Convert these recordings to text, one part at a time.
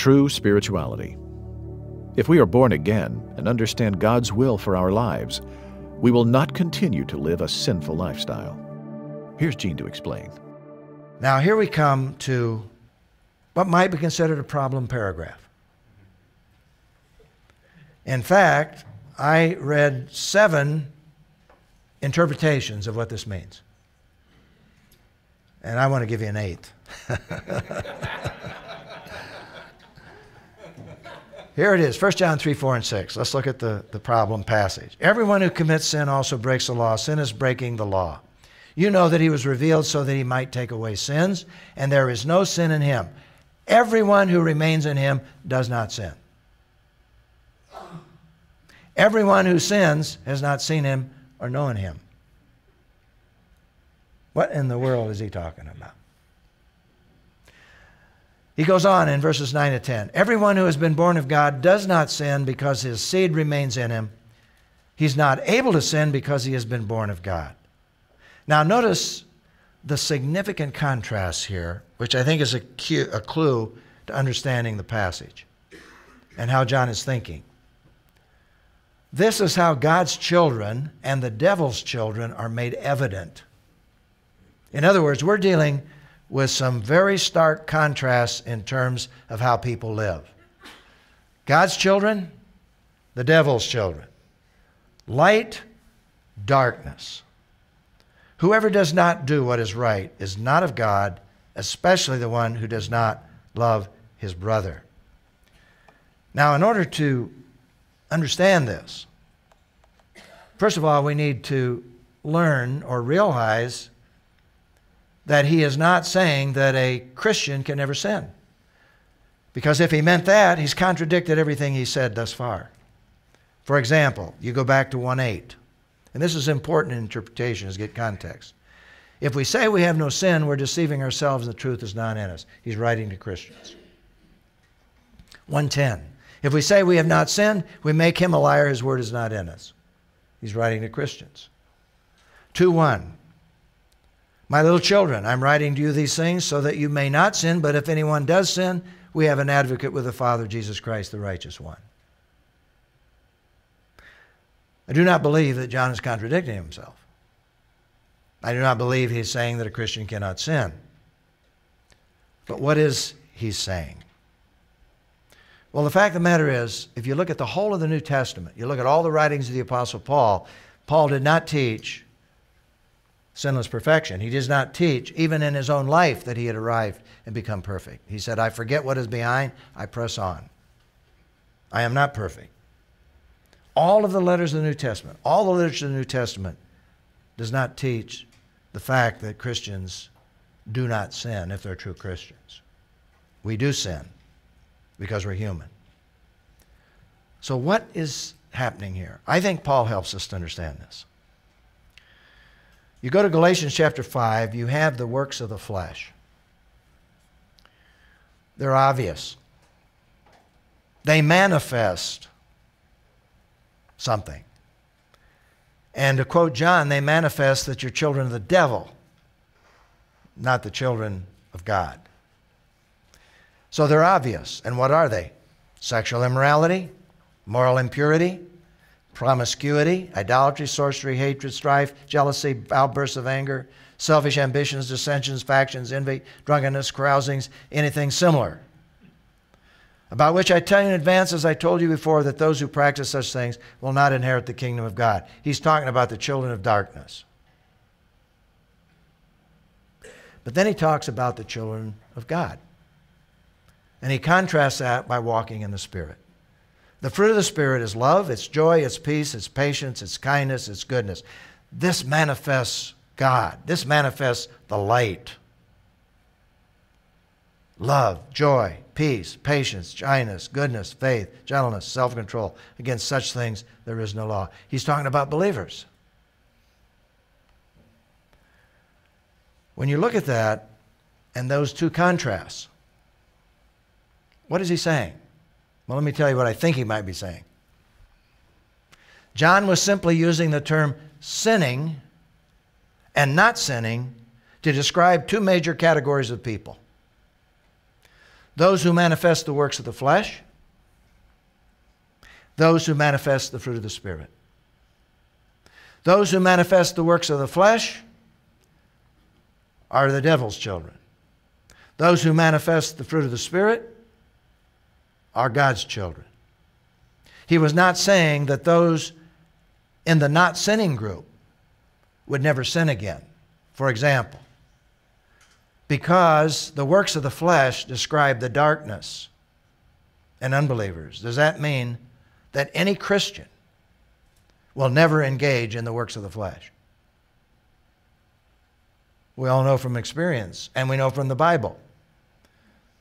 true spirituality. If we are born again and understand God's will for our lives, we will not continue to live a sinful lifestyle. Here's Gene to explain. Now here we come to what might be considered a problem paragraph. In fact, I read 7 interpretations of what this means. And I want to give you an 8th. Here it is, 1 John 3, 4, and 6. Let's look at the problem passage. Everyone who commits sin also breaks the law. Sin is breaking the law. You know that he was revealed so that he might take away sins, and there is no sin in him. Everyone who remains in him does not sin. Everyone who sins has not seen him or known him. What in the world is he talking about? He goes on in verses 9 to 10. Everyone who has been born of God does not sin because his seed remains in him. He's not able to sin because he has been born of God. Now notice the significant contrast here, which I think is a clue to understanding the passage and how John is thinking. This is how God's children and the devil's children are made evident. In other words, we're dealing with some very stark contrasts in terms of how people live. God's children, the devil's children. Light, darkness. Whoever does not do what is right is not of God, especially the one who does not love his brother. Now, in order to understand this, first of all, we need to learn or realize that he is not saying that a Christian can never sin. Because if he meant that, he's contradicted everything he said thus far. For example, you go back to 1:8. And this is important in interpretation to get context. If we say we have no sin, we're deceiving ourselves and the truth is not in us. He's writing to Christians. 1:10. If we say we have not sinned, we make him a liar, his word is not in us. He's writing to Christians. 2:1. My little children, I'm writing to you these things so that you may not sin, but if anyone does sin, we have an advocate with the Father, Jesus Christ, the righteous one. I do not believe that John is contradicting himself. I do not believe he's saying that a Christian cannot sin. But what is he saying? Well, the fact of the matter is, if you look at the whole of the New Testament, you look at all the writings of the Apostle Paul, Paul did not teach sinless perfection. He does not teach, even in his own life, that he had arrived and become perfect. He said, I forget what is behind, I press on. I am not perfect. All of the letters of the New Testament, all the literature of the New Testament does not teach the fact that Christians do not sin if they're true Christians. We do sin because we're human. So what is happening here? I think Paul helps us to understand this. You go to Galatians chapter 5, you have the works of the flesh. They're obvious. They manifest something. And to quote John, they manifest that you're children of the devil, not the children of God. So they're obvious. And what are they? Sexual immorality, moral impurity, promiscuity, idolatry, sorcery, hatred, strife, jealousy, outbursts of anger, selfish ambitions, dissensions, factions, envy, drunkenness, carousings, anything similar. About which I tell you in advance, as I told you before, that those who practice such things will not inherit the kingdom of God. He's talking about the children of darkness. But then he talks about the children of God. And he contrasts that by walking in the Spirit. The fruit of the Spirit is love, it's joy, it's peace, it's patience, it's kindness, it's goodness. This manifests God. This manifests the light. Love, joy, peace, patience, kindness, goodness, faith, gentleness, self-control. Against such things there is no law. He's talking about believers. When you look at that and those two contrasts, what is he saying? Well, let me tell you what I think he might be saying. John was simply using the term sinning and not sinning to describe two major categories of people. those who manifest the works of the flesh, those who manifest the fruit of the Spirit. Those who manifest the works of the flesh are the devil's children. Those who manifest the fruit of the Spirit are God's children. He was not saying that those in the not sinning group would never sin again. For example, because the works of the flesh describe the darkness and unbelievers, does that mean that any Christian will never engage in the works of the flesh? We all know from experience, and we know from the Bible.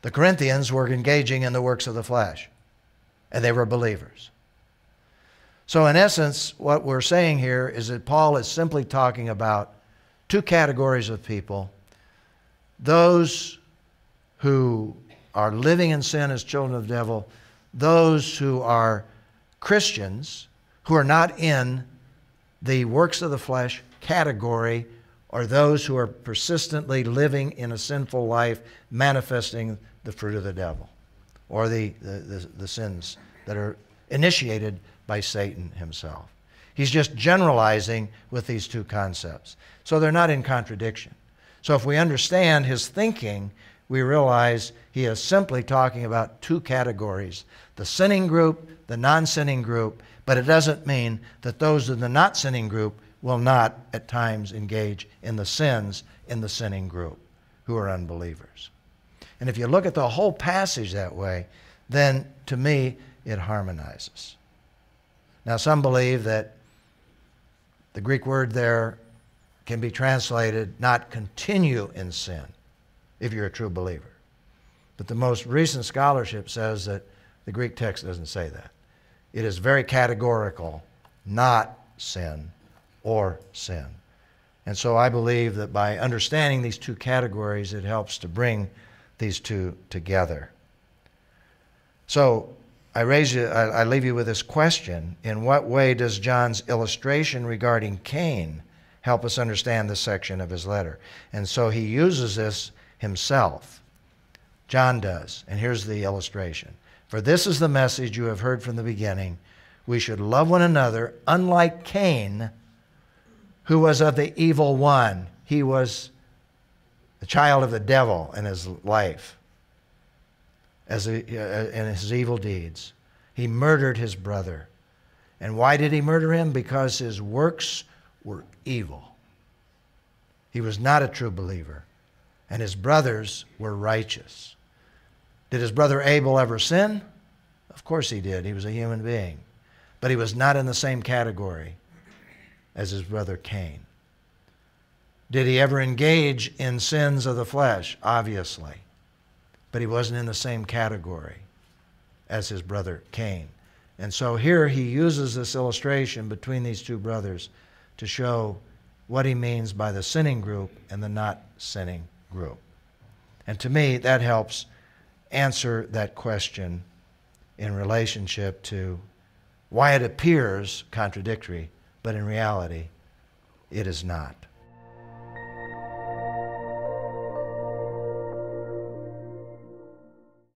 The Corinthians were engaging in the works of the flesh, and they were believers. So in essence, what we're saying here is that Paul is simply talking about two categories of people: those who are living in sin as children of the devil, those who are Christians who are not in the works of the flesh category, or those who are persistently living in a sinful life, manifesting the fruit of the devil, or the sins that are initiated by Satan himself. He's just generalizing with these two concepts. So they're not in contradiction. So if we understand his thinking, we realize he is simply talking about two categories: the sinning group, the non-sinning group, but it doesn't mean that those in the not sinning group will not at times engage in the sins in the sinning group who are unbelievers. And if you look at the whole passage that way, then to me it harmonizes. Now some believe that the Greek word there can be translated not continue in sin if you're a true believer. But the most recent scholarship says that the Greek text doesn't say that. It is very categorical, not sin or sin. And so I believe that by understanding these two categories, it helps to bring these two together. So I leave you with this question: in what way does John's illustration regarding Cain help us understand this section of his letter? And so he uses this himself. John does. And here's the illustration. For this is the message you have heard from the beginning. We should love one another, unlike Cain, who was of the evil one. He was the child of the devil in his life, in his evil deeds. He murdered his brother. And why did he murder him? Because his works were evil. He was not a true believer, and his brothers were righteous. Did his brother Abel ever sin? Of course he did. He was a human being. But he was not in the same category as his brother Cain. Did he ever engage in sins of the flesh? Obviously. But he wasn't in the same category as his brother Cain. And so here he uses this illustration between these two brothers to show what he means by the sinning group and the not sinning group. And to me, that helps answer that question in relationship to why it appears contradictory, but in reality, it is not.